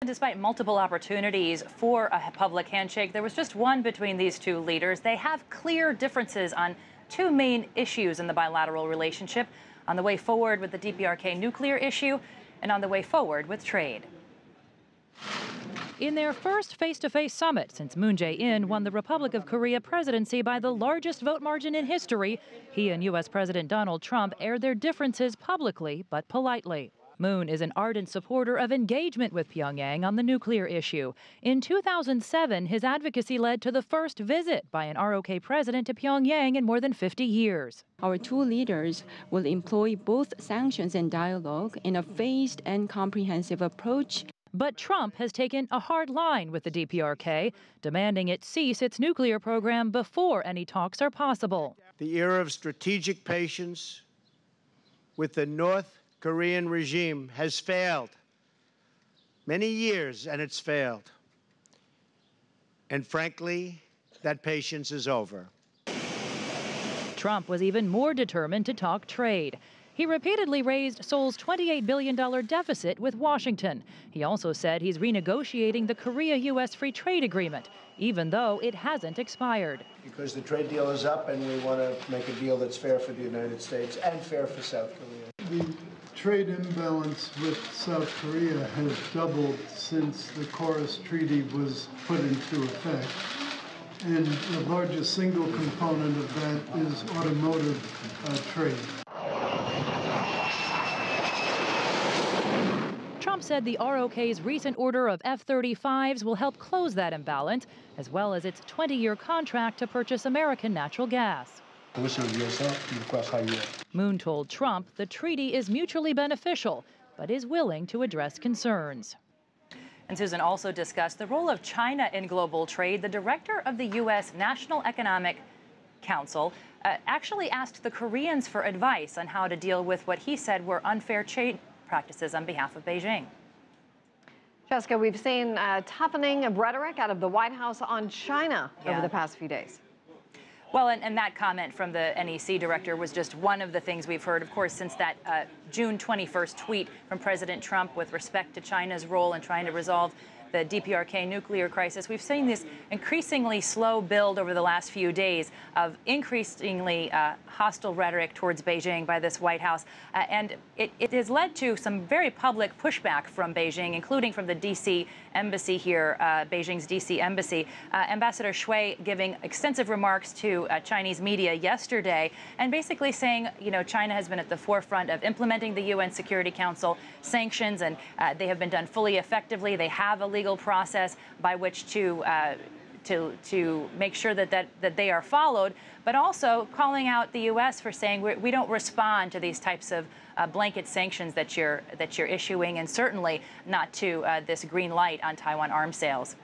Despite multiple opportunities for a public handshake, there was just one between these two leaders. They have clear differences on two main issues in the bilateral relationship: on the way forward with the DPRK nuclear issue and on the way forward with trade. In their first face-to-face summit since Moon Jae-in won the Republic of Korea presidency by the largest vote margin in history, he and U.S. President Donald Trump aired their differences publicly but politely. Moon is an ardent supporter of engagement with Pyongyang on the nuclear issue. In 2007, his advocacy led to the first visit by an ROK president to Pyongyang in more than 50 years. Our two leaders will employ both sanctions and dialogue in a phased and comprehensive approach. But Trump has taken a hard line with the DPRK, demanding it cease its nuclear program before any talks are possible. The era of strategic patience with the North Korean regime has failed. Many years, and it's failed. And frankly, that patience is over. Trump was even more determined to talk trade. He repeatedly raised Seoul's $28 billion deficit with Washington. He also said he's renegotiating the Korea-U.S. free trade agreement, even though it hasn't expired. Because the trade deal is up and we want to make a deal that's fair for the United States and fair for South Korea. The trade imbalance with South Korea has doubled since the Chorus Treaty was put into effect. And the largest single component of that is automotive trade. Trump said the ROK's recent order of F-35s will help close that imbalance, as well as its 20-year contract to purchase American natural gas. Moon told Trump the treaty is mutually beneficial, but is willing to address concerns. And Susan also discussed the role of China in global trade. The director of the U.S. National Economic Council actually asked the Koreans for advice on how to deal with what he said were unfair trade practices on behalf of Beijing. Jessica, we've seen toughening of rhetoric out of the White House on China over the past few days. Well, and that comment from the NEC director was just one of the things we've heard, of course, since that June 21st tweet from President Trump with respect to China's role in trying to resolve the DPRK nuclear crisis. We've seen this increasingly slow build over the last few days of increasingly hostile rhetoric towards Beijing by this White House. And it has led to some very public pushback from Beijing, including from the D.C. embassy here, Beijing's D.C. embassy. Ambassador Shui giving extensive remarks to Chinese media yesterday and basically saying, you know, China has been at the forefront of implementing the UN Security Council sanctions, and they have been done fully effectively. They have a legal process by which to make sure that they are followed, but also calling out the U.S. for saying we don't respond to these types of blanket sanctions that you're issuing, and certainly not to this green light on Taiwan arms sales.